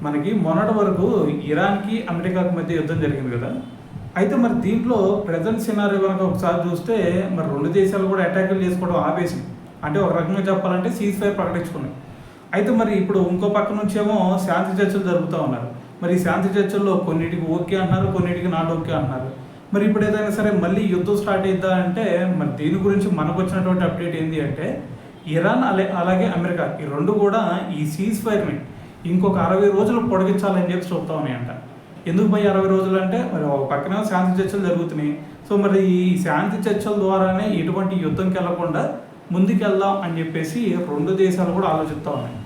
మనకి మొన్నటి వరకు ఇరాన్‌కి, అమెరికాకి మధ్య యుద్ధం జరిగింది కదా! అయితే మరి దీంట్లో ప్రెజెంట్ సినారియో గనక ఒకసారి చూస్తే మరి 2 దేశాలు కూడా అటాకులు చేసుకోవడం ఆపేసినాయి. అంటే ఒక రకంగా చెప్పాలంటే సీజ్ ఫైర్ ప్రకటించుకున్నాయి. అయితే మరి ఇప్పుడు ఇంకో పక్క నుంచేమో శాంతి చర్చలు జరుపుతా ఉన్నారు. మరి ఈ శాంతి చర్చల్లో కొన్నిటికి ఓకే అంటున్నారు, కొన్నిటికి నాట్ ఓకే అంటున్నారు. మరి ఇప్పుడు ఏదైనా సరే మళ్ళీ యుద్ధం స్టార్ట్ అయిద్దా అంటే మరి దీని గురించి మనకొచ్చినటువంటి అప్డేట్ ఏంది అంటే ఇరాన్ అలాగే అమెరికా ఈ 2 కూడా ఈ సీజ్ ఫైర్‌ని ఇంకొక 60 రోజులు పొడిగించాలని చెప్పి చూస్తా ఉన్నాయంట. ఎందుకు భయ్ 60 రోజులు అంటే మరి ఒక పక్కన శాంతి చర్చలు జరుగుతున్నాయి. సో మరి ఈ శాంతి చర్చల ద్వారానే ఎటువంటి యుద్ధంకి వెళ్ళకుండా ముందుకెళ్దాం అని చెప్పేసి 2 దేశాలు కూడా ఆలోచిస్తూ ఉన్నాయి.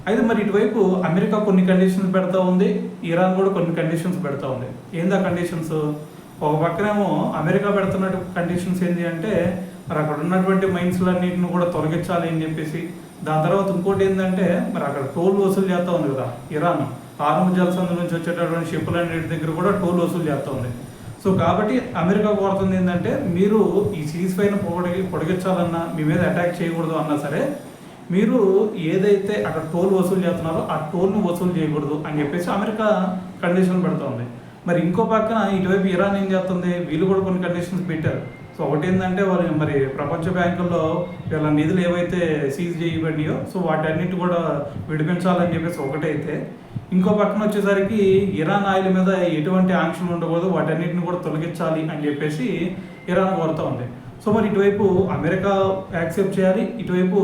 అయితే మరి ఇటువైపు అమెరికా కొన్ని కండిషన్స్ పెడతా ఉంది, ఇరాన్ కూడా కొన్ని కండిషన్స్ పెడతా ఉంది. ఏంది ఆ కండిషన్స్? ఒక పక్కనేమో అమెరికా పెడుతున్నట్టు కండిషన్స్ ఏంటి అంటే మరి అక్కడ ఉన్నటువంటి మైన్స్లన్నింటిని కూడా తొలగించాలి అని చెప్పేసి, దాని తర్వాత ఇంకోటి ఏంటంటే మరి అక్కడ టోల్ వసూలు చేస్తూ ఉంది కదా ఇరాన్. హార్ముజ్ జలసంధి నుంచి వచ్చేటటువంటి షిప్పులన్నిటి దగ్గర కూడా టోల్ వసూలు చేస్తూ ఉంది. సో కాబట్టి అమెరికా కోరుతుంది ఏంటంటే మీరు ఈ సీజ్ ఫైర్‌ని పొడిగించాలన్నా, మీ మీద అటాక్ చేయకూడదు అన్నా సరే మీరు ఏదైతే అక్కడ టోల్ వసూలు చేస్తున్నారో ఆ టోల్‌ని వసూలు చేయకూడదు అని చెప్పేసి అమెరికా కండిషన్ పెడుతోంది. మరి ఇంకో పక్కన ఇటువైపు ఇరాన్ ఏం చేస్తుంది, వీళ్ళు కూడా కొన్ని కండిషన్స్ పెట్టారు. సో ఒకటేంటంటే వాళ్ళు మరి ప్రపంచ బ్యాంకుల్లో వీళ్ళ నిధులు ఏవైతే సీజ్ చేయబడినాయో సో వాటన్నిటి కూడా విడిపించాలని చెప్పేసి ఒకటైతే, ఇంకో పక్కన వచ్చేసరికి ఇరాన్ ఆయిల్ మీద ఎటువంటి ఆంక్షలు ఉండకూడదు, వాటన్నిటిని కూడా తొలగించాలి అని చెప్పేసి ఇరాన్ కోరుతూ ఉంది. సో మరి ఇటువైపు అమెరికా యాక్సెప్ట్ చేయాలి, ఇటువైపు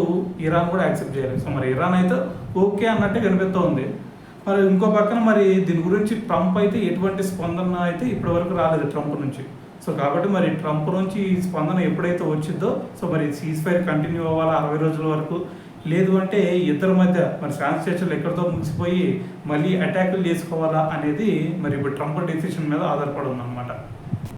ఇరాన్ కూడా యాక్సెప్ట్ చేయాలి. సో మరి ఇరాన్ అయితే ఓకే అన్నట్టే కనిపిస్తూ ఉంది. మరి ఇంకో పక్కన మరి దీని గురించి ట్రంప్ అయితే ఎటువంటి స్పందన అయితే ఇప్పటివరకు రాలేదు ట్రంప్ నుంచి. సో కాబట్టి మరి ట్రంప్ నుంచి ఈ స్పందన ఎప్పుడైతే వచ్చిందో సో మరి సీజ్ ఫైర్ కంటిన్యూ అవ్వాలా 60 రోజుల వరకు, లేదు అంటే ఇద్దరి మధ్య మరి శాంతి చర్చలు ఎక్కడితో ముగిసిపోయి మళ్ళీ అటాకులు చేసుకోవాలా అనేది మరి ఇప్పుడు ట్రంప్ డెసిషన్ మీద ఆధారపడి ఉందన్నమాట.